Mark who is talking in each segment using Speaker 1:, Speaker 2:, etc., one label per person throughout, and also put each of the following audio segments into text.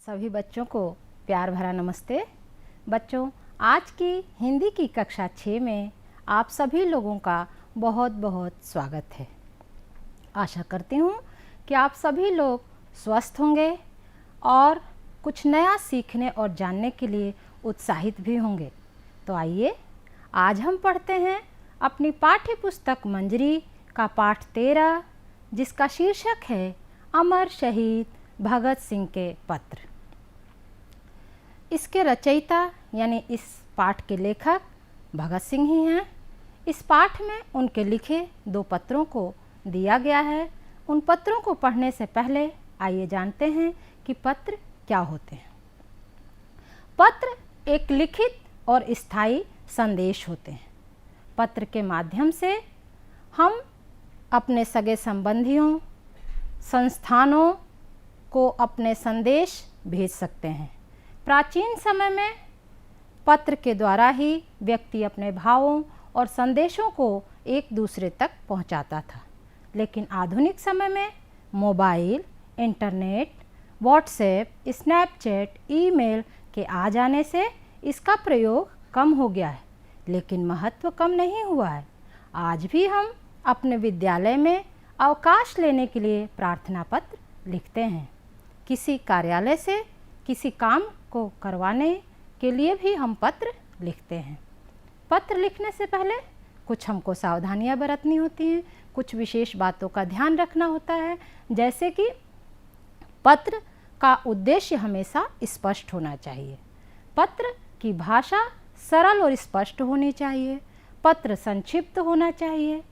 Speaker 1: सभी बच्चों को प्यार भरा नमस्ते। बच्चों, आज की हिंदी की कक्षा 6 में आप सभी लोगों का बहुत बहुत स्वागत है। आशा करती हूँ कि आप सभी लोग स्वस्थ होंगे और कुछ नया सीखने और जानने के लिए उत्साहित भी होंगे। तो आइए आज हम पढ़ते हैं अपनी पाठ्य पुस्तक मंजरी का पाठ 13, जिसका शीर्षक है अमर शहीद भगत सिंह के पत्र। इसके रचयिता यानी इस पाठ के लेखक भगत सिंह ही हैं। इस पाठ में उनके लिखे 2 पत्रों को दिया गया है। उन पत्रों को पढ़ने से पहले आइए जानते हैं कि पत्र क्या होते हैं। पत्र एक लिखित और स्थायी संदेश होते हैं। पत्र के माध्यम से हम अपने सगे संबंधियों, संस्थानों को अपने संदेश भेज सकते हैं। प्राचीन समय में पत्र के द्वारा ही व्यक्ति अपने भावों और संदेशों को एक दूसरे तक पहुंचाता था, लेकिन आधुनिक समय में mobile, internet, WhatsApp, Snapchat, email के आ जाने से इसका प्रयोग कम हो गया है, लेकिन महत्व कम नहीं हुआ है। आज भी हम अपने विद्यालय में अवकाश लेने के लिए प्रार्थना पत्र लिखते हैं। किसी कार्यालय से किसी काम को करवाने के लिए भी हम पत्र लिखते हैं। पत्र लिखने से पहले कुछ हमको सावधानियां बरतनी होती हैं, कुछ विशेष बातों का ध्यान रखना होता है, जैसे कि पत्र का उद्देश्य हमेशा स्पष्ट होना चाहिए। पत्र की भाषा सरल और स्पष्ट होनी चाहिए। पत्र संक्षिप्त होना चाहिए।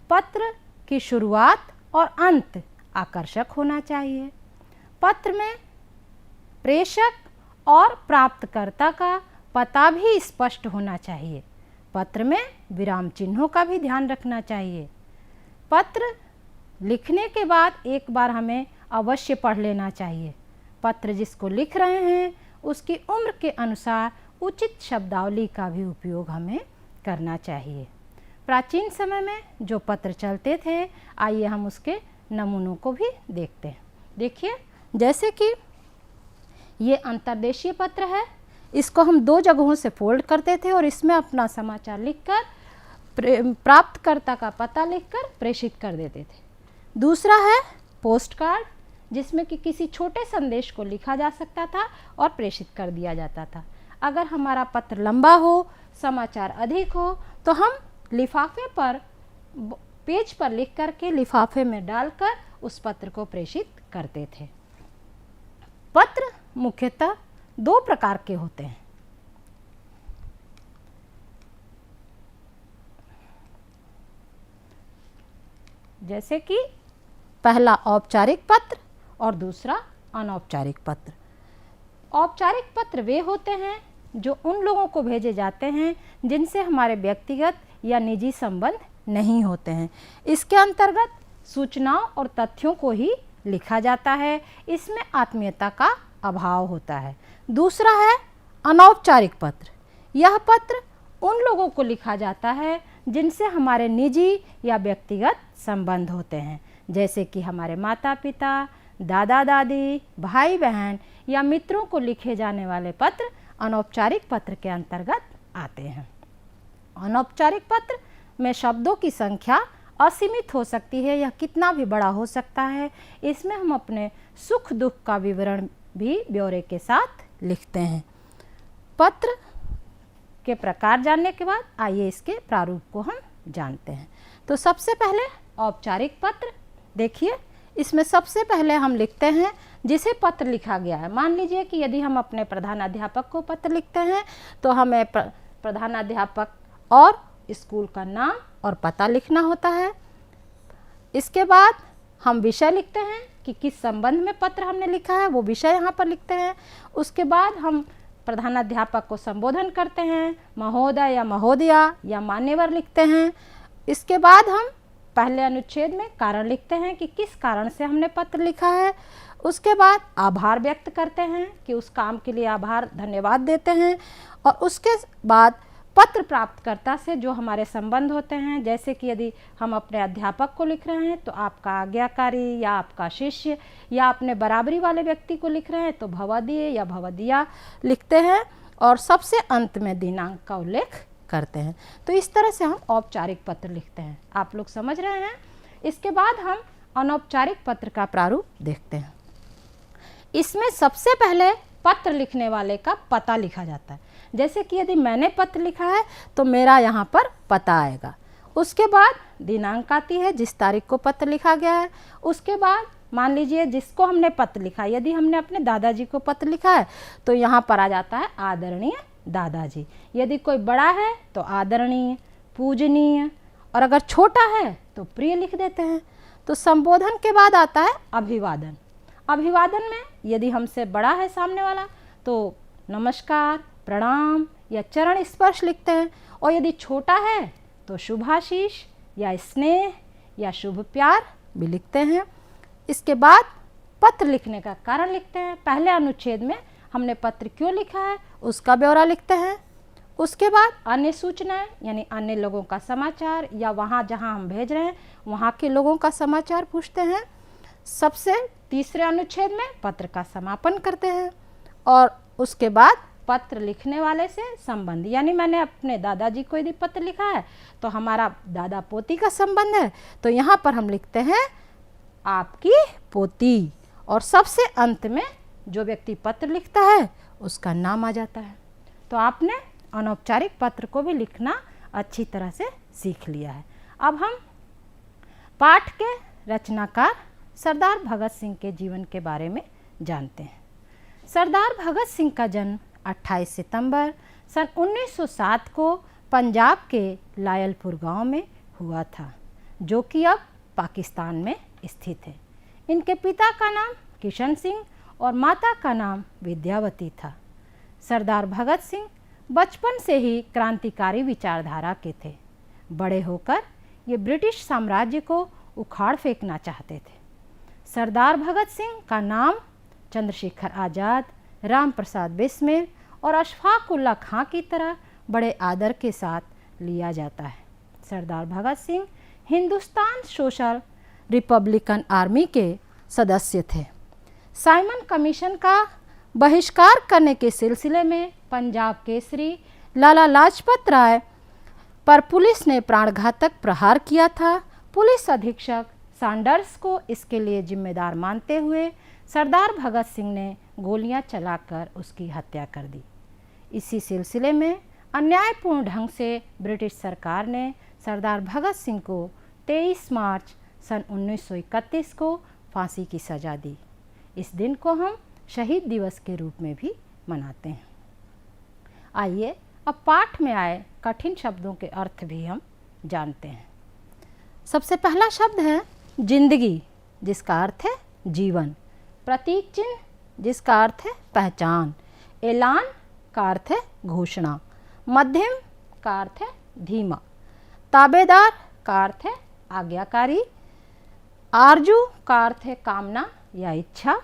Speaker 1: पत्र की शुरुआत और अंत आकर्षक होना चाहिए। पत्र में प्रेषक और प्राप्तकर्ता का पता भी स्पष्ट होना चाहिए। पत्र में विराम चिन्हों का भी ध्यान रखना चाहिए। पत्र लिखने के बाद एक बार हमें अवश्य पढ़ लेना चाहिए। पत्र जिसको लिख रहे हैं उसकी उम्र के अनुसार उचित शब्दावली का भी उपयोग हमें करना चाहिए। प्राचीन समय में जो पत्र चलते थे, आइए हम उसके नमूनों को भी देखते हैं। देखिए, जैसे कि ये अंतर्देशीय पत्र है। इसको हम 2 जगहों से फोल्ड करते थे और इसमें अपना समाचार लिखकर प्राप्तकर्ता का पता लिखकर प्रेषित कर देते थे। दूसरा है पोस्ट कार्ड, जिसमें कि किसी छोटे संदेश को लिखा जा सकता था और प्रेषित कर दिया जाता था। अगर हमारा पत्र लंबा हो, समाचार अधिक हो, तो हम लिफाफे पर पेज पर लिख करके लिफाफे में डालकर उस पत्र को प्रेषित करते थे। पत्र मुख्यतः 2 प्रकार के होते हैं। जैसे कि पहला औपचारिक पत्र और दूसरा अनौपचारिक पत्र। औपचारिक पत्र वे होते हैं जो उन लोगों को भेजे जाते हैं जिनसे हमारे व्यक्तिगत या निजी संबंध नहीं होते हैं। इसके अंतर्गत सूचनाओं और तथ्यों को ही लिखा जाता है। इसमें आत्मीयता का अभाव होता है। दूसरा है अनौपचारिक पत्र। यह पत्र उन लोगों को लिखा जाता है जिनसे हमारे निजी या व्यक्तिगत संबंध होते हैं, जैसे कि हमारे माता पिता, दादा दादी, भाई बहन या मित्रों को लिखे जाने वाले पत्र अनौपचारिक पत्र के अंतर्गत आते हैं। अनौपचारिक पत्र में शब्दों की संख्या असीमित हो सकती है, यह कितना भी बड़ा हो सकता है। इसमें हम अपने सुख दुख का विवरण भी ब्यौरे के साथ लिखते हैं। पत्र के प्रकार जानने के बाद आइए इसके प्रारूप को हम जानते हैं। तो सबसे पहले औपचारिक पत्र। देखिए, इसमें सबसे पहले हम लिखते हैं जिसे पत्र लिखा गया है। मान लीजिए कि यदि हम अपने प्रधानाध्यापक को पत्र लिखते हैं तो हमें प्रधानाध्यापक और स्कूल का नाम और पता लिखना होता है। इसके बाद हम विषय लिखते हैं कि किस संबंध में पत्र हमने लिखा है, वो विषय यहाँ पर लिखते हैं। उसके बाद हम प्रधानाध्यापक को संबोधन करते हैं, महोदय या महोदया या मान्यवर लिखते हैं। इसके बाद हम पहले अनुच्छेद में कारण लिखते हैं कि किस कारण से हमने पत्र लिखा है। उसके बाद आभार व्यक्त करते हैं कि उस काम के लिए आभार, धन्यवाद देते हैं। और उसके बाद पत्र प्राप्तकर्ता से जो हमारे संबंध होते हैं, जैसे कि यदि हम अपने अध्यापक को लिख रहे हैं तो आपका आज्ञाकारी या आपका शिष्य, या अपने बराबरी वाले व्यक्ति को लिख रहे हैं तो भवदीय या भवदिया लिखते हैं, और सबसे अंत में दिनांक का उल्लेख करते हैं। तो इस तरह से हम औपचारिक पत्र लिखते हैं। आप लोग समझ रहे हैं। इसके बाद हम अनौपचारिक पत्र का प्रारूप देखते हैं। इसमें सबसे पहले पत्र लिखने वाले का पता लिखा जाता है। जैसे कि यदि मैंने पत्र लिखा है तो मेरा यहाँ पर पता आएगा। उसके बाद दिनांक आती है, जिस तारीख को पत्र लिखा गया है। उसके बाद मान लीजिए जिसको हमने पत्र लिखा, यदि हमने अपने दादाजी को पत्र लिखा है तो यहाँ पर आ जाता है आदरणीय दादाजी। यदि कोई बड़ा है तो आदरणीय, पूजनीय, और अगर छोटा है तो प्रिय लिख देते हैं। तो संबोधन के बाद आता है अभिवादन। अभिवादन में यदि हमसे बड़ा है सामने वाला तो नमस्कार, प्रणाम या चरण स्पर्श लिखते हैं, और यदि छोटा है तो शुभाशीष या स्नेह या शुभ प्यार भी लिखते हैं। इसके बाद पत्र लिखने का कारण लिखते हैं। पहले अनुच्छेद में हमने पत्र क्यों लिखा है उसका ब्यौरा लिखते हैं। उसके बाद अन्य सूचनाएं, यानी अन्य लोगों का समाचार, या वहाँ जहाँ हम भेज रहे हैं वहाँ के लोगों का समाचार पूछते हैं। सबसे तीसरे अनुच्छेद में पत्र का समापन करते हैं, और उसके बाद पत्र लिखने वाले से संबंध, यानी मैंने अपने दादाजी को यदि पत्र लिखा है तो हमारा दादा पोती का संबंध है, तो यहाँ पर हम लिखते हैं आपकी पोती, और सबसे अंत में जो व्यक्ति पत्र लिखता है उसका नाम आ जाता है। तो आपने अनौपचारिक पत्र को भी लिखना अच्छी तरह से सीख लिया है। अब हम पाठ के रचनाकार सरदार भगत सिंह के जीवन के बारे में जानते हैं। सरदार भगत सिंह का जन्म 28 सितंबर सन 1907 को पंजाब के लायलपुर गांव में हुआ था, जो कि अब पाकिस्तान में स्थित है। इनके पिता का नाम किशन सिंह और माता का नाम विद्यावती था। सरदार भगत सिंह बचपन से ही क्रांतिकारी विचारधारा के थे। बड़े होकर ये ब्रिटिश साम्राज्य को उखाड़ फेंकना चाहते थे। सरदार भगत सिंह का नाम चंद्रशेखर आज़ाद, राम प्रसाद बिस्मिल और अशफाक उल्लाह खां की तरह बड़े आदर के साथ लिया जाता है। Sardar Bhagat Singh Hindustan social republican army के सदस्य थे। साइमन कमीशन का बहिष्कार करने के सिलसिले में पंजाब केसरी लाला लाजपत राय पर पुलिस ने प्राणघातक प्रहार किया था। पुलिस अधीक्षक सैंडर्स को इसके लिए जिम्मेदार मानते हुए सरदार भगत सिंह ने गोलियां चलाकर उसकी हत्या कर दी। इसी सिलसिले में अन्यायपूर्ण ढंग से ब्रिटिश सरकार ने सरदार भगत सिंह को 23 मार्च सन 1931 को फांसी की सज़ा दी। इस दिन को हम शहीद दिवस के रूप में भी मनाते हैं। आइए अब पाठ में आए कठिन शब्दों के अर्थ भी हम जानते हैं। सबसे पहला शब्द है जिंदगी, जिसका अर्थ है जीवन। प्रतीक चिन्ह, जिसका अर्थ है पहचान। ऐलान का अर्थ है घोषणा। मध्यम का अर्थ है धीमा। ताबेदार का अर्थ है आज्ञाकारी। आरजू का अर्थ है कामना या इच्छा।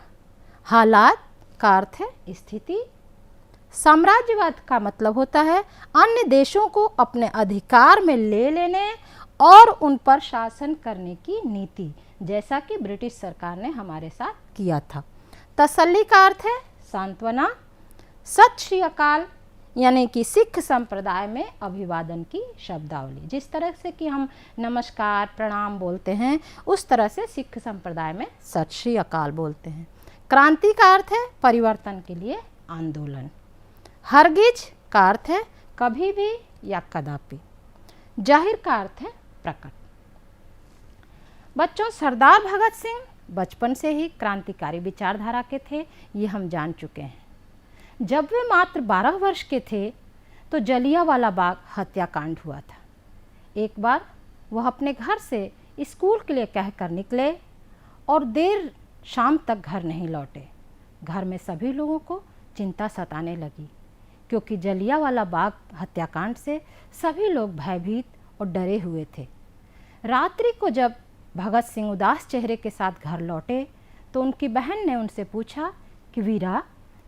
Speaker 1: हालात का अर्थ है स्थिति। साम्राज्यवाद का मतलब होता है अन्य देशों को अपने अधिकार में ले लेने और उन पर शासन करने की नीति, जैसा कि ब्रिटिश सरकार ने हमारे साथ किया था। तसल्ली का अर्थ है सांत्वना। सत श्री अकाल यानी कि सिख संप्रदाय में अभिवादन की शब्दावली, जिस तरह से कि हम नमस्कार प्रणाम बोलते हैं उस तरह से सिख संप्रदाय में सत श्री अकाल बोलते हैं। क्रांति का अर्थ है परिवर्तन के लिए आंदोलन। हरगिज का अर्थ है कभी भी या कदापि। जाहिर का अर्थ है प्रकट। बच्चों, सरदार भगत सिंह बचपन से ही क्रांतिकारी विचारधारा के थे, ये हम जान चुके हैं। जब वे मात्र 12 वर्ष के थे तो जलियांवाला बाग हत्याकांड हुआ था। एक बार वह अपने घर से स्कूल के लिए कहकर निकले और देर शाम तक घर नहीं लौटे। घर में सभी लोगों को चिंता सताने लगी, क्योंकि जलियांवाला बाग हत्याकांड से सभी लोग भयभीत और डरे हुए थे। रात्रि को जब भगत सिंह उदास चेहरे के साथ घर लौटे तो उनकी बहन ने उनसे पूछा कि वीरा,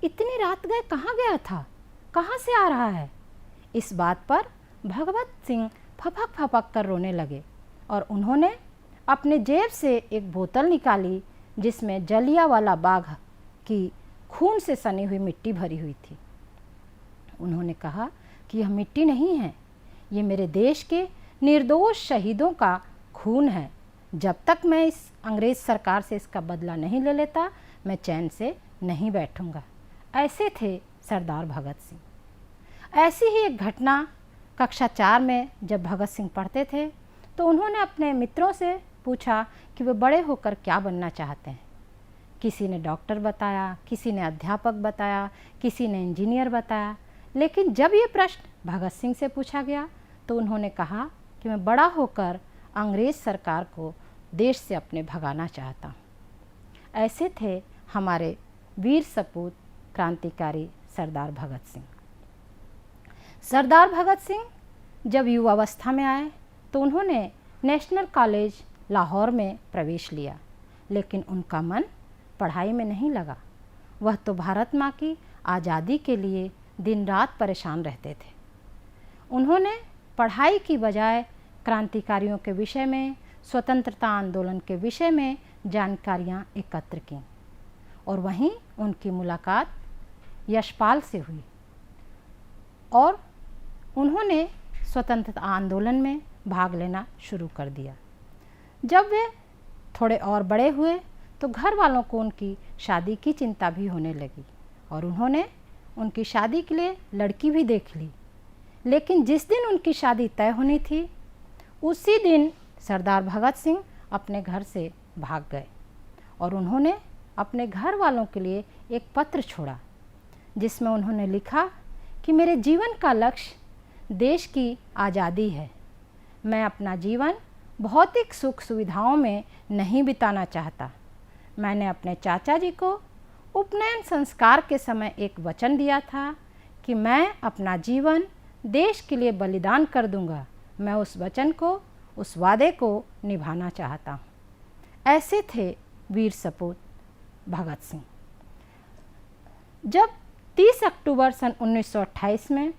Speaker 1: इतनी रात गए कहाँ गया था, कहाँ से आ रहा है? इस बात पर भगवत सिंह फपक फपक कर रोने लगे और उन्होंने अपने जेब से एक बोतल निकाली जिसमें जलियांवाला बाग की खून से सनी हुई मिट्टी भरी हुई थी। उन्होंने कहा कि यह मिट्टी नहीं है, ये मेरे देश के निर्दोष शहीदों का खून है। जब तक मैं इस अंग्रेज़ सरकार से इसका बदला नहीं ले लेता, मैं चैन से नहीं बैठूंगा। ऐसे थे सरदार भगत सिंह। ऐसी ही एक घटना कक्षा 4 में जब भगत सिंह पढ़ते थे तो उन्होंने अपने मित्रों से पूछा कि वे बड़े होकर क्या बनना चाहते हैं। किसी ने डॉक्टर बताया, किसी ने अध्यापक बताया, किसी ने इंजीनियर बताया। लेकिन जब ये प्रश्न भगत सिंह से पूछा गया तो उन्होंने कहा कि मैं बड़ा होकर अंग्रेज़ सरकार को देश से अपने भगाना चाहता हूँ। ऐसे थे हमारे वीर सपूत क्रांतिकारी सरदार भगत सिंह। सरदार भगत सिंह जब युवावस्था में आए तो उन्होंने नेशनल कॉलेज लाहौर में प्रवेश लिया, लेकिन उनका मन पढ़ाई में नहीं लगा। वह तो भारत माँ की आज़ादी के लिए दिन रात परेशान रहते थे। उन्होंने पढ़ाई की बजाय क्रांतिकारियों के विषय में, स्वतंत्रता आंदोलन के विषय में जानकारियाँ एकत्र कीं और वहीं उनकी मुलाकात यशपाल से हुई और उन्होंने स्वतंत्रता आंदोलन में भाग लेना शुरू कर दिया। जब वे थोड़े और बड़े हुए तो घर वालों को उनकी शादी की चिंता भी होने लगी और उन्होंने उनकी शादी के लिए लड़की भी देख ली। लेकिन जिस दिन उनकी शादी तय होनी थी उसी दिन सरदार भगत सिंह अपने घर से भाग गए और उन्होंने अपने घर वालों के लिए एक पत्र छोड़ा जिसमें उन्होंने लिखा कि मेरे जीवन का लक्ष्य देश की आज़ादी है। मैं अपना जीवन भौतिक सुख सुविधाओं में नहीं बिताना चाहता। मैंने अपने चाचा जी को उपनयन संस्कार के समय एक वचन दिया था कि मैं अपना जीवन देश के लिए बलिदान कर दूंगा। मैं उस वचन को, उस वादे को निभाना चाहता हूँ। ऐसे थे वीर सपूत भगत सिंह। जब 30 अक्टूबर सन 1928 में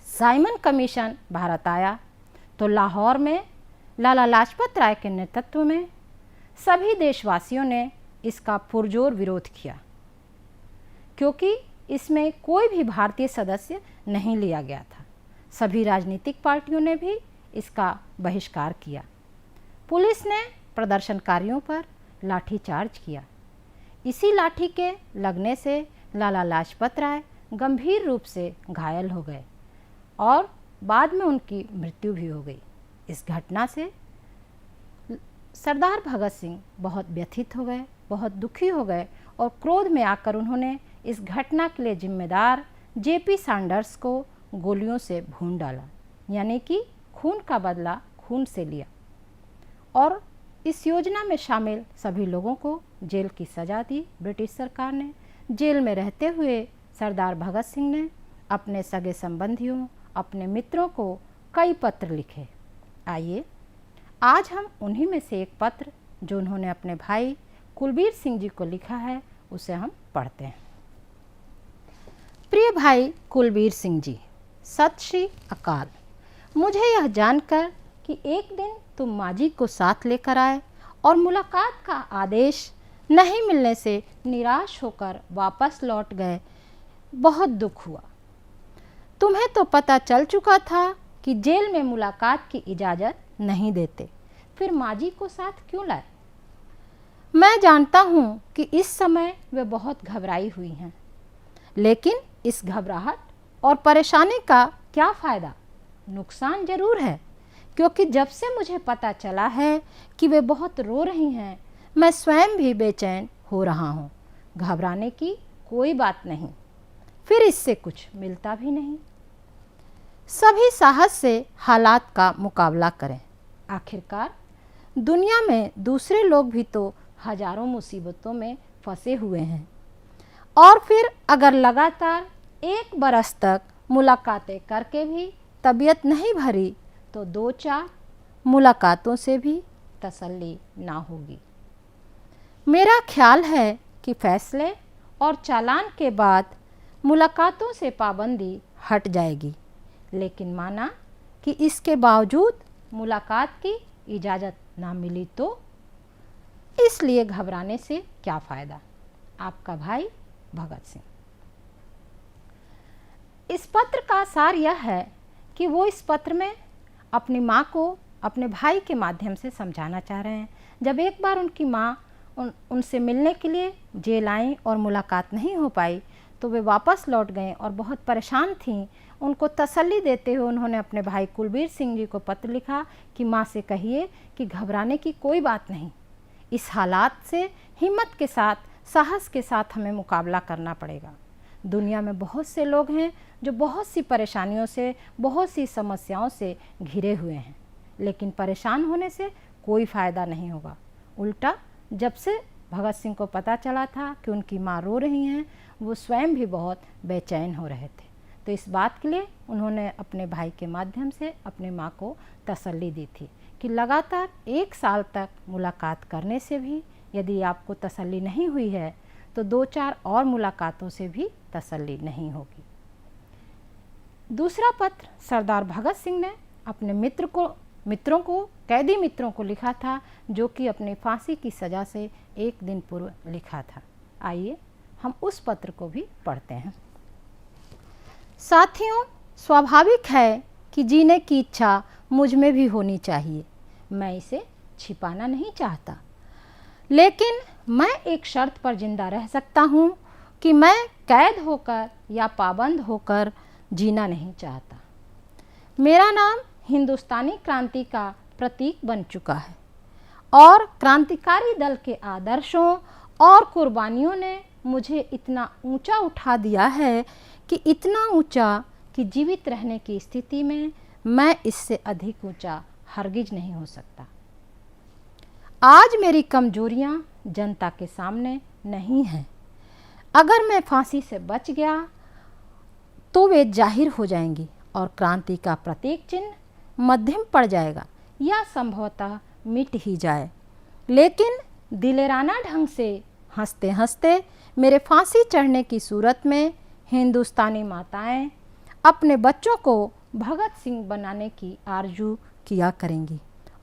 Speaker 1: साइमन कमीशन भारत आया तो लाहौर में लाला लाजपत राय के नेतृत्व में सभी देशवासियों ने इसका पुरजोर विरोध किया, क्योंकि इसमें कोई भी भारतीय सदस्य नहीं लिया गया था। सभी राजनीतिक पार्टियों ने भी इसका बहिष्कार किया। पुलिस ने प्रदर्शनकारियों पर लाठीचार्ज किया। इसी लाठी के लगने से लाला लाजपत राय गंभीर रूप से घायल हो गए और बाद में उनकी मृत्यु भी हो गई। इस घटना से सरदार भगत सिंह बहुत व्यथित हो गए, बहुत दुखी हो गए और क्रोध में आकर उन्होंने इस घटना के लिए जिम्मेदार जेपी सैंडर्स को गोलियों से भून डाला, यानी कि खून का बदला खून से लिया। और इस योजना में शामिल सभी लोगों को जेल की सज़ा दी ब्रिटिश सरकार ने। जेल में रहते हुए सरदार भगत सिंह ने अपने सगे संबंधियों, अपने मित्रों को कई पत्र लिखे। आइए आज हम उन्हीं में से एक पत्र जो उन्होंने अपने भाई कुलबीर सिंह जी को लिखा है उसे हम पढ़ते हैं। प्रिय भाई कुलबीर सिंह जी, सत श्री अकाल। मुझे यह जानकर कि एक दिन तुम माँ जी को साथ लेकर आए और मुलाकात का आदेश नहीं मिलने से निराश होकर वापस लौट गए, बहुत दुख हुआ। तुम्हें तो पता चल चुका था कि जेल में मुलाकात की इजाज़त नहीं देते, फिर माँ जी को साथ क्यों लाए? मैं जानता हूँ कि इस समय वे बहुत घबराई हुई हैं, लेकिन इस घबराहट और परेशानी का क्या फ़ायदा? नुकसान ज़रूर है, क्योंकि जब से मुझे पता चला है कि वे बहुत रो रही हैं, मैं स्वयं भी बेचैन हो रहा हूँ। घबराने की कोई बात नहीं, फिर इससे कुछ मिलता भी नहीं। सभी साहस से हालात का मुकाबला करें। आखिरकार दुनिया में दूसरे लोग भी तो हजारों मुसीबतों में फंसे हुए हैं, और फिर अगर लगातार 1 बरस तक मुलाकातें करके भी तबीयत नहीं भरी तो 2-4 मुलाकातों से भी तसल्ली ना होगी। मेरा ख्याल है कि फैसले और चालान के बाद मुलाकातों से पाबंदी हट जाएगी, लेकिन माना कि इसके बावजूद मुलाकात की इजाज़त ना मिली तो इसलिए घबराने से क्या फ़ायदा। आपका भाई भगत सिंह। इस पत्र का सार यह है कि वो इस पत्र में अपनी माँ को अपने भाई के माध्यम से समझाना चाह रहे हैं। जब एक बार उनकी माँ उनसे मिलने के लिए जेल आई और मुलाकात नहीं हो पाई तो वे वापस लौट गए और बहुत परेशान थीं। उनको तसल्ली देते हुए उन्होंने अपने भाई कुलबीर सिंह जी को पत्र लिखा कि माँ से कहिए कि घबराने की कोई बात नहीं, इस हालात से हिम्मत के साथ, साहस के साथ हमें मुकाबला करना पड़ेगा। दुनिया में बहुत से लोग हैं जो बहुत सी परेशानियों से, बहुत सी समस्याओं से घिरे हुए हैं, लेकिन परेशान होने से कोई फ़ायदा नहीं होगा। उल्टा जब से भगत सिंह को पता चला था कि उनकी माँ रो रही हैं, वो स्वयं भी बहुत बेचैन हो रहे थे। तो इस बात के लिए उन्होंने अपने भाई के माध्यम से अपने माँ को तसल्ली दी थी कि लगातार 1 साल तक मुलाकात करने से भी यदि आपको तसल्ली नहीं हुई है तो 2-4 और मुलाकातों से भी तसल्ली नहीं होगी। दूसरा पत्र सरदार भगत सिंह ने अपने मित्रों को कैदी मित्रों को लिखा था, जो कि अपनी फांसी की सज़ा से 1 दिन पूर्व लिखा था। आइए हम उस पत्र को भी पढ़ते हैं। साथियों, स्वाभाविक है कि जीने की इच्छा मुझ में भी होनी चाहिए, मैं इसे छिपाना नहीं चाहता, लेकिन मैं एक शर्त पर जिंदा रह सकता हूँ कि मैं कैद होकर या पाबंद होकर जीना नहीं चाहता। मेरा नाम हिंदुस्तानी क्रांति का प्रतीक बन चुका है और क्रांतिकारी दल के आदर्शों और कुर्बानियों ने मुझे इतना ऊंचा उठा दिया है कि इतना ऊंचा कि जीवित रहने की स्थिति में मैं इससे अधिक ऊंचा हरगिज नहीं हो सकता। आज मेरी कमजोरियां जनता के सामने नहीं हैं। अगर मैं फांसी से बच गया तो वे जाहिर हो जाएंगी और क्रांति का प्रतीक चिन्ह मध्यम पड़ जाएगा या संभवतः मिट ही जाए। लेकिन दिलेराना ढंग से हंसते हंसते मेरे फांसी चढ़ने की सूरत में हिंदुस्तानी माताएं अपने बच्चों को भगत सिंह बनाने की आरजू किया करेंगी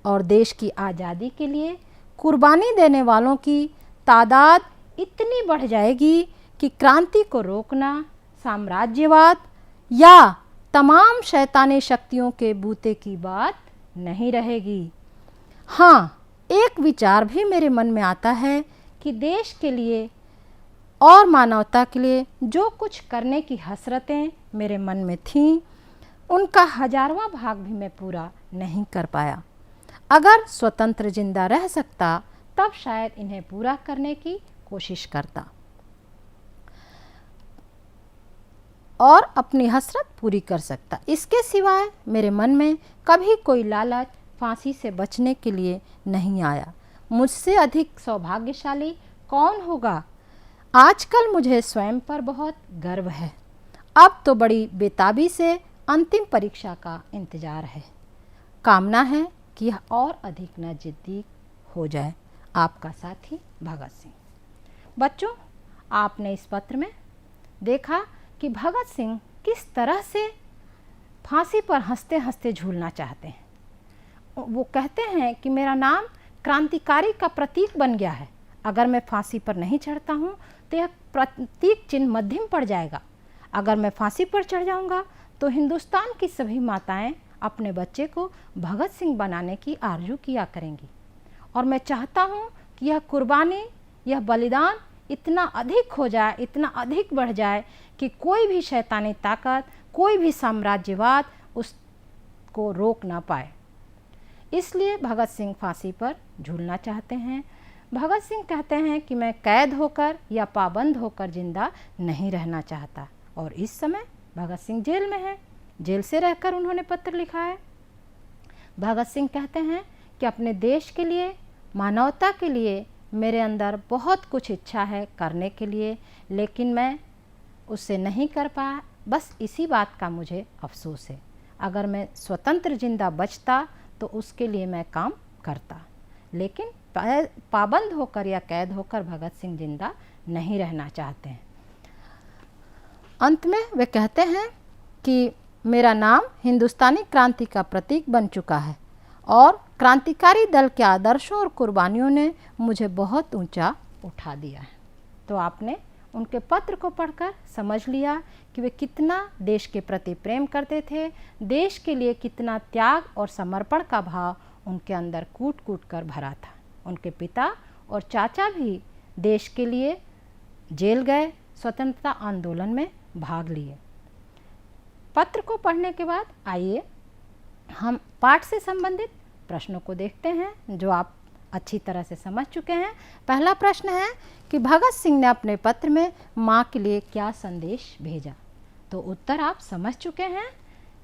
Speaker 1: और देश की आज़ादी के लिए कुर्बानी देने वालों की तादाद इतनी बढ़ जाएगी कि क्रांति को रोकना साम्राज्यवाद या तमाम शैतानी शक्तियों के बूते की बात नहीं रहेगी। हाँ, एक विचार भी मेरे मन में आता है कि देश के लिए और मानवता के लिए जो कुछ करने की हसरतें मेरे मन में थीं, उनका 1000वां भाग भी मैं पूरा नहीं कर पाया। अगर स्वतंत्र जिंदा रह सकता तब शायद इन्हें पूरा करने की कोशिश करता और अपनी हसरत पूरी कर सकता। इसके सिवाय मेरे मन में कभी कोई लालच फांसी से बचने के लिए नहीं आया। मुझसे अधिक सौभाग्यशाली कौन होगा? आजकल मुझे स्वयं पर बहुत गर्व है। अब तो बड़ी बेताबी से अंतिम परीक्षा का इंतजार है। कामना है कि यह और अधिक नज़दीक हो जाए। आपका साथी भगत सिंह। बच्चों, आपने इस पत्र में देखा कि भगत सिंह किस तरह से फांसी पर हंसते हंसते झूलना चाहते हैं। वो कहते हैं कि मेरा नाम क्रांतिकारी का प्रतीक बन गया है। अगर मैं फांसी पर नहीं चढ़ता हूँ तो यह प्रतीक चिन्ह मध्यम पड़ जाएगा। अगर मैं फांसी पर चढ़ जाऊँगा तो हिंदुस्तान की सभी माताएं अपने बच्चे को भगत सिंह बनाने की आरजू किया करेंगी और मैं चाहता हूँ कि यह कुर्बानी, यह बलिदान इतना अधिक हो जाए, इतना अधिक बढ़ जाए कि कोई भी शैतानी ताकत, कोई भी साम्राज्यवाद उसको रोक ना पाए। इसलिए भगत सिंह फांसी पर झूलना चाहते हैं। भगत सिंह कहते हैं कि मैं कैद होकर या पाबंद होकर जिंदा नहीं रहना चाहता और इस समय भगत सिंह जेल में हैं। जेल से रहकर उन्होंने पत्र लिखा है। भगत सिंह कहते हैं कि अपने देश के लिए, मानवता के लिए मेरे अंदर बहुत कुछ इच्छा है करने के लिए, लेकिन मैं उसे नहीं कर पाया। बस इसी बात का मुझे अफसोस है। अगर मैं स्वतंत्र जिंदा बचता तो उसके लिए मैं काम करता, लेकिन पाबंद होकर या कैद होकर भगत सिंह जिंदा नहीं रहना चाहते हैं। अंत में वे कहते हैं कि मेरा नाम हिंदुस्तानी क्रांति का प्रतीक बन चुका है और क्रांतिकारी दल के आदर्शों और कुर्बानियों ने मुझे बहुत ऊंचा उठा दिया है। तो आपने उनके पत्र को पढ़कर समझ लिया कि वे कितना देश के प्रति प्रेम करते थे, देश के लिए कितना त्याग और समर्पण का भाव उनके अंदर कूट कूट कर भरा था। उनके पिता और चाचा भी देश के लिए जेल गए, स्वतंत्रता आंदोलन में भाग लिए। पत्र को पढ़ने के बाद आइए हम पाठ से संबंधित प्रश्नों को देखते हैं जो आप अच्छी तरह से समझ चुके हैं। पहला प्रश्न है कि भगत सिंह ने अपने पत्र में माँ के लिए क्या संदेश भेजा। तो उत्तर आप समझ चुके हैं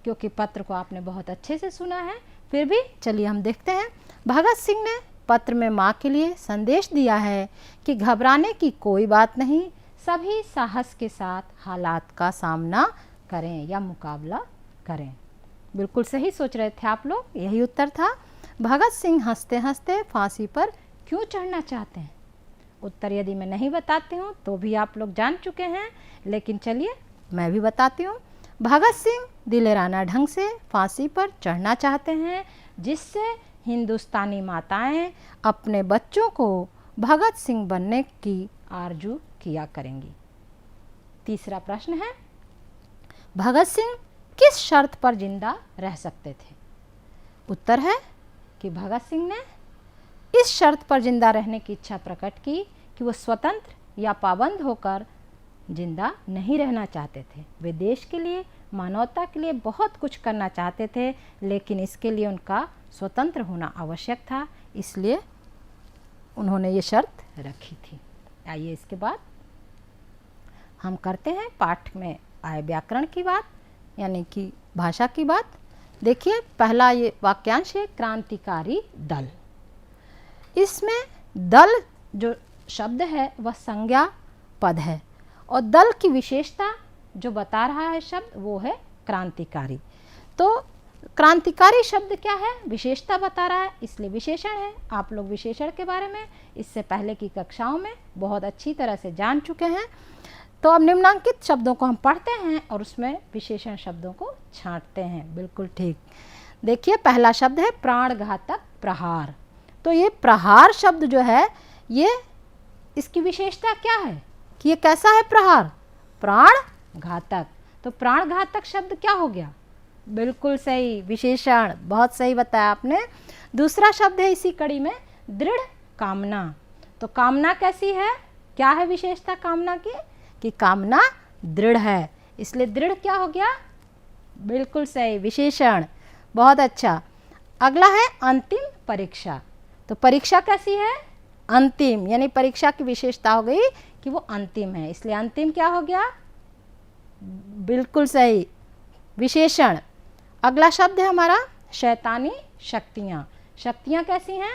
Speaker 1: क्योंकि पत्र को आपने बहुत अच्छे से सुना है। फिर भी चलिए हम देखते हैं। भगत सिंह ने पत्र में माँ के लिए संदेश दिया है कि घबराने की कोई बात नहीं, सभी साहस के साथ हालात का सामना करें या मुकाबला करें। बिल्कुल सही सोच रहे थे आप लोग, यही उत्तर था। भगत सिंह हंसते हंसते फांसी पर क्यों चढ़ना चाहते हैं? उत्तर यदि मैं नहीं बताती हूँ तो भी आप लोग जान चुके हैं, लेकिन चलिए मैं भी बताती हूँ। भगत सिंह दिलेराना ढंग से फांसी पर चढ़ना चाहते हैं जिससे हिंदुस्तानी माताएं अपने बच्चों को भगत सिंह बनने की आरजू किया करेंगी। तीसरा प्रश्न है, भगत सिंह किस शर्त पर जिंदा रह सकते थे? उत्तर है कि भगत सिंह ने इस शर्त पर जिंदा रहने की इच्छा प्रकट की कि वो स्वतंत्र या पाबंद होकर जिंदा नहीं रहना चाहते थे। वे देश के लिए, मानवता के लिए बहुत कुछ करना चाहते थे, लेकिन इसके लिए उनका स्वतंत्र होना आवश्यक था, इसलिए उन्होंने ये शर्त रखी थी। आइए इसके बाद हम करते हैं पाठ में आए व्याकरण की बात, यानी कि भाषा की बात। देखिए पहला ये वाक्यांश है क्रांतिकारी दल। इसमें दल जो शब्द है वह संज्ञा पद है और दल की विशेषता जो बता रहा है शब्द वो है क्रांतिकारी। तो क्रांतिकारी शब्द क्या है? विशेषता बता रहा है, इसलिए विशेषण है। आप लोग विशेषण के बारे में इससे पहले की कक्षाओं में बहुत अच्छी तरह से जान चुके हैं। तो अब निम्नांकित शब्दों को हम पढ़ते हैं और उसमें विशेषण शब्दों को छांटते हैं। बिल्कुल ठीक। देखिए पहला शब्द है प्राणघातक प्रहार। तो ये प्रहार शब्द जो है ये इसकी विशेषता क्या है कि ये कैसा है? प्रहार, प्राण घातक। तो प्राण घातक शब्द क्या हो गया? बिल्कुल सही, विशेषण। बहुत सही बताया आपने। दूसरा शब्द है इसी कड़ी में दृढ़ कामना। तो कामना कैसी है? क्या है विशेषता कामना की? कि कामना दृढ़ है, इसलिए दृढ़ क्या हो गया? बिल्कुल सही, विशेषण। बहुत अच्छा। अगला है अंतिम परीक्षा। तो परीक्षा कैसी है? अंतिम, यानी परीक्षा की विशेषता हो गई कि वो अंतिम है, इसलिए अंतिम क्या हो गया? बिल्कुल सही, विशेषण। अगला शब्द है हमारा शैतानी शक्तियाँ। शक्तियाँ कैसी हैं?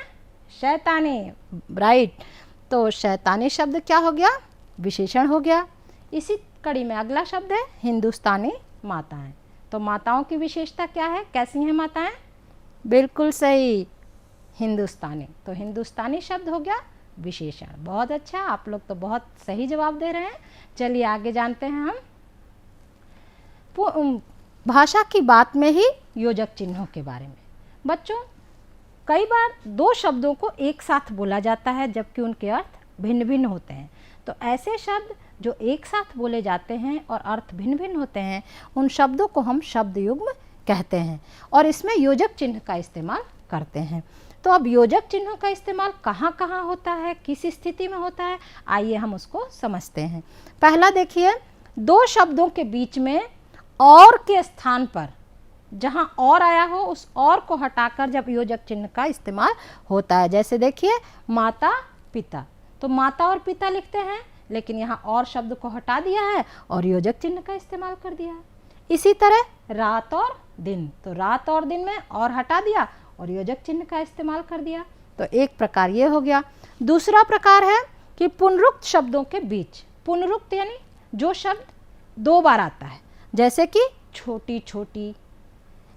Speaker 1: शैतानी, राइट। तो शैतानी शब्द क्या हो गया? विशेषण हो गया। इसी कड़ी में अगला शब्द है हिंदुस्तानी माताएं। तो माताओं की विशेषता क्या है? कैसी हैं माताएं? बिल्कुल सही, हिंदुस्तानी। तो हिंदुस्तानी शब्द हो गया विशेषण। बहुत अच्छा, आप लोग तो बहुत सही जवाब दे रहे हैं। चलिए आगे जानते हैं हम भाषा की बात में ही योजक चिन्हों के बारे में। बच्चों कई बार दो शब्दों को एक साथ बोला जाता है जबकि उनके अर्थ भिन्न भिन्न होते हैं। तो ऐसे शब्द जो एक साथ बोले जाते हैं और अर्थ भिन्न भिन्न होते हैं उन शब्दों को हम शब्द युग्म कहते हैं और इसमें योजक चिन्ह का इस्तेमाल करते हैं। तो अब योजक चिन्हों का इस्तेमाल कहाँ कहाँ होता है, किस स्थिति में होता है, आइए हम उसको समझते हैं। पहला देखिए, दो शब्दों के बीच में और के स्थान पर जहाँ और आया हो उस और को हटाकर जब योजक चिन्ह का इस्तेमाल होता है। जैसे देखिए माता पिता, तो माता और पिता लिखते हैं लेकिन यहाँ और शब्द को हटा दिया है और योजक चिन्ह का इस्तेमाल कर दिया है। इसी तरह रात और दिन, तो रात और दिन में और हटा दिया और योजक चिन्ह का इस्तेमाल कर दिया। तो एक प्रकार ये हो गया। दूसरा प्रकार है कि पुनरुक्त शब्दों के बीच, पुनरुक्त यानी जो शब्द दो बार आता है, जैसे कि छोटी छोटी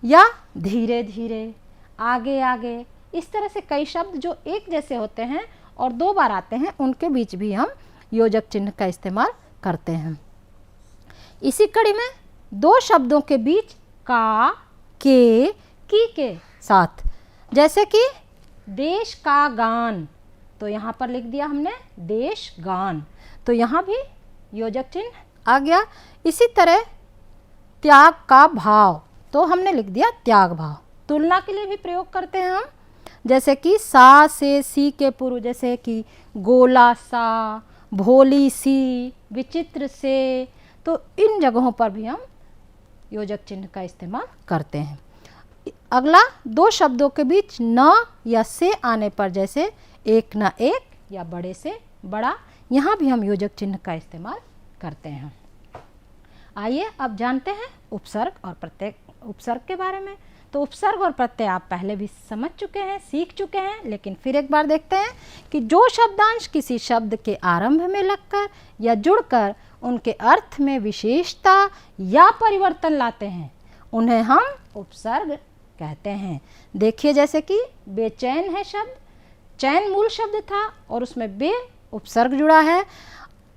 Speaker 1: या धीरे धीरे, आगे आगे, इस तरह से कई शब्द जो एक जैसे होते हैं और दो बार आते हैं उनके बीच भी हम योजक चिन्ह का इस्तेमाल करते हैं। इसी कड़ी में दो शब्दों के बीच का, के, की के साथ। जैसे कि देश का गान, तो यहाँ पर लिख दिया हमने देश गान, तो यहाँ भी योजक चिन्ह आ गया। इसी तरह त्याग का भाव, तो हमने लिख दिया त्याग भाव। तुलना के लिए भी प्रयोग करते हैं हम, जैसे कि सा से सी के पूर्व, जैसे कि गोला सा, भोली सी, विचित्र से, तो इन जगहों पर भी हम योजक चिन्ह का इस्तेमाल करते हैं। अगला, दो शब्दों के बीच न या से आने पर, जैसे एक न एक या बड़े से बड़ा, यहाँ भी हम योजक चिन्ह का इस्तेमाल करते हैं। आइए अब जानते हैं उपसर्ग और प्रत्यय, उपसर्ग के बारे में। तो उपसर्ग और प्रत्यय आप पहले भी समझ चुके हैं, सीख चुके हैं, लेकिन फिर एक बार देखते हैं कि जो शब्दांश किसी शब्द के आरंभ में लगकर या जुड़कर उनके अर्थ में विशेषता या परिवर्तन लाते हैं, उन्हें हम उपसर्ग कहते हैं। देखिए, जैसे कि बेचैन है शब्द, चैन मूल शब्द था और उसमें बे उपसर्ग जुड़ा है।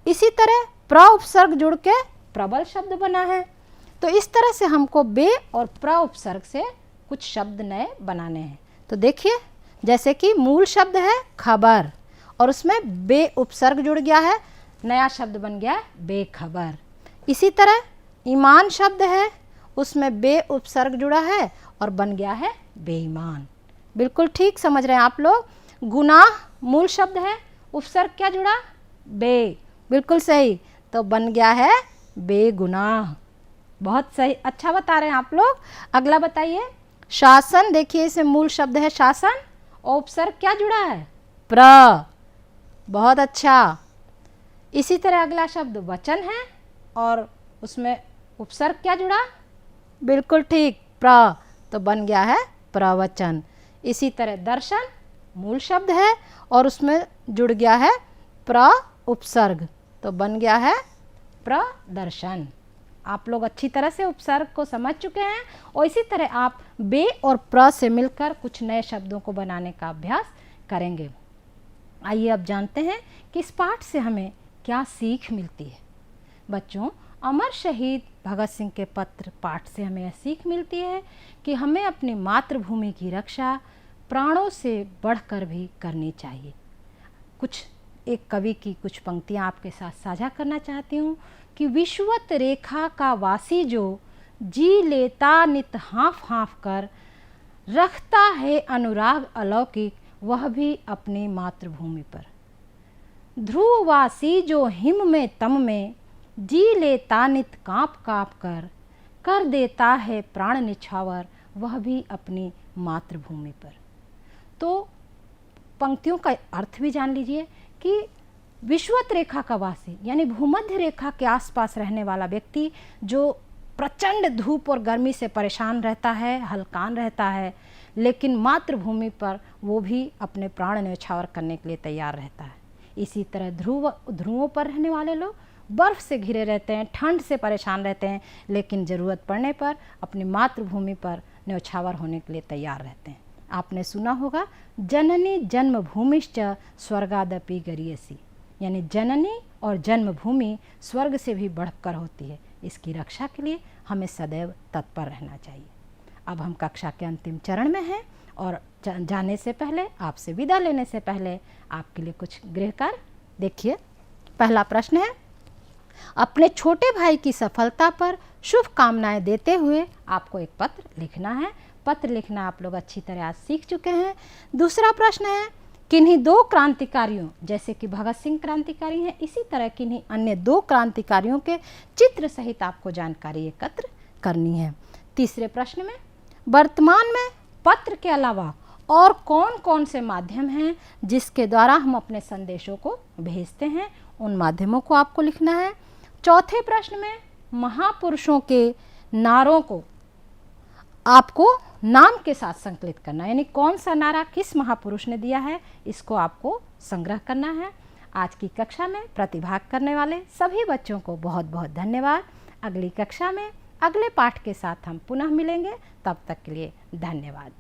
Speaker 1: इसी तरह प्र उपसर्ग जुड़ के प्रबल शब्द बना है। तो इस तरह से हमको बे और प्र उपसर्ग से कुछ शब्द नए बनाने हैं। तो देखिए, जैसे कि मूल शब्द है खबर और उसमें बे उपसर्ग जुड़ गया है, नया शब्द बन गया है बेखबर। इसी तरह ईमान शब्द है, उसमें बे उपसर्ग जुड़ा है और बन गया है बेईमान। बिल्कुल ठीक समझ रहे हैं आप लोग। गुनाह मूल शब्द है, उपसर्ग क्या जुड़ा, बे, बिल्कुल सही, तो बन गया है बेगुनाह। बहुत सही, अच्छा बता रहे हैं आप लोग। अगला बताइए, शासन, देखिए इसे मूल शब्द है शासन और उपसर्ग क्या जुड़ा है, प्र, बहुत अच्छा। इसी तरह अगला शब्द वचन है और उसमें उपसर्ग क्या जुड़ा, बिल्कुल ठीक, प्र, तो बन गया है प्रवचन। इसी तरह दर्शन मूल शब्द है और उसमें जुड़ गया है प्र उपसर्ग, तो बन गया है प्रदर्शन। आप लोग अच्छी तरह से उपसर्ग को समझ चुके हैं और इसी तरह आप बे और प्र से मिलकर कुछ नए शब्दों को बनाने का अभ्यास करेंगे। आइए अब जानते हैं कि इस पाठ से हमें क्या सीख मिलती है। बच्चों, अमर शहीद भगत सिंह के पत्र पाठ से हमें यह सीख मिलती है कि हमें अपनी मातृभूमि की रक्षा प्राणों से बढ़कर भी करनी चाहिए। कुछ एक कवि की कुछ पंक्तियाँ आपके साथ साझा करना चाहती हूँ कि विश्वत रेखा का वासी जो जी लेता नित हाँफ हाँफ कर, रखता है अनुराग अलौकिक वह भी अपनी मातृभूमि पर। ध्रुववासी जो हिम में तम में जी लेता नित काँप काँप कर देता है प्राण निछावर वह भी अपनी मातृभूमि पर। तो पंक्तियों का अर्थ भी जान लीजिए कि विश्वत रेखा का वासी यानी भूमध्य रेखा के आसपास रहने वाला व्यक्ति जो प्रचंड धूप और गर्मी से परेशान रहता है, हलकान रहता है, लेकिन मातृभूमि पर वो भी अपने प्राण न्यौछावर करने के लिए तैयार रहता है। इसी तरह ध्रुवों पर रहने वाले लोग बर्फ़ से घिरे रहते हैं, ठंड से परेशान रहते हैं, लेकिन ज़रूरत पड़ने पर अपनी मातृभूमि पर न्यौछावर होने के लिए तैयार रहते हैं। आपने सुना होगा जननी जन्मभूमिश्च स्वर्गादपि गरीयसी, यानी जननी और जन्मभूमि स्वर्ग से भी बढ़कर होती है। इसकी रक्षा के लिए हमें सदैव तत्पर रहना चाहिए। अब हम कक्षा के अंतिम चरण में हैं और जाने से पहले, आपसे विदा लेने से पहले आपके लिए कुछ गृह कार्य। देखिए, पहला प्रश्न है, अपने छोटे भाई की सफलता पर शुभकामनाएं देते हुए आपको एक पत्र लिखना है। पत्र लिखना आप लोग अच्छी तरह आज सीख चुके हैं। दूसरा प्रश्न है, किन्हीं दो क्रांतिकारियों, जैसे कि भगत सिंह क्रांतिकारी हैं, इसी तरह किन्हीं अन्य दो क्रांतिकारियों के चित्र सहित आपको जानकारी एकत्र करनी है। तीसरे प्रश्न में, वर्तमान में पत्र के अलावा और कौन कौन से माध्यम हैं जिसके द्वारा हम अपने संदेशों को भेजते हैं, उन माध्यमों को आपको लिखना है। चौथे प्रश्न में, महापुरुषों के नारों को आपको नाम के साथ संकलित करना, यानी कौन सा नारा किस महापुरुष ने दिया है, इसको आपको संग्रह करना है। आज की कक्षा में प्रतिभाग करने वाले सभी बच्चों को बहुत बहुत धन्यवाद। अगली कक्षा में अगले पाठ के साथ हम पुनः मिलेंगे, तब तक के लिए धन्यवाद।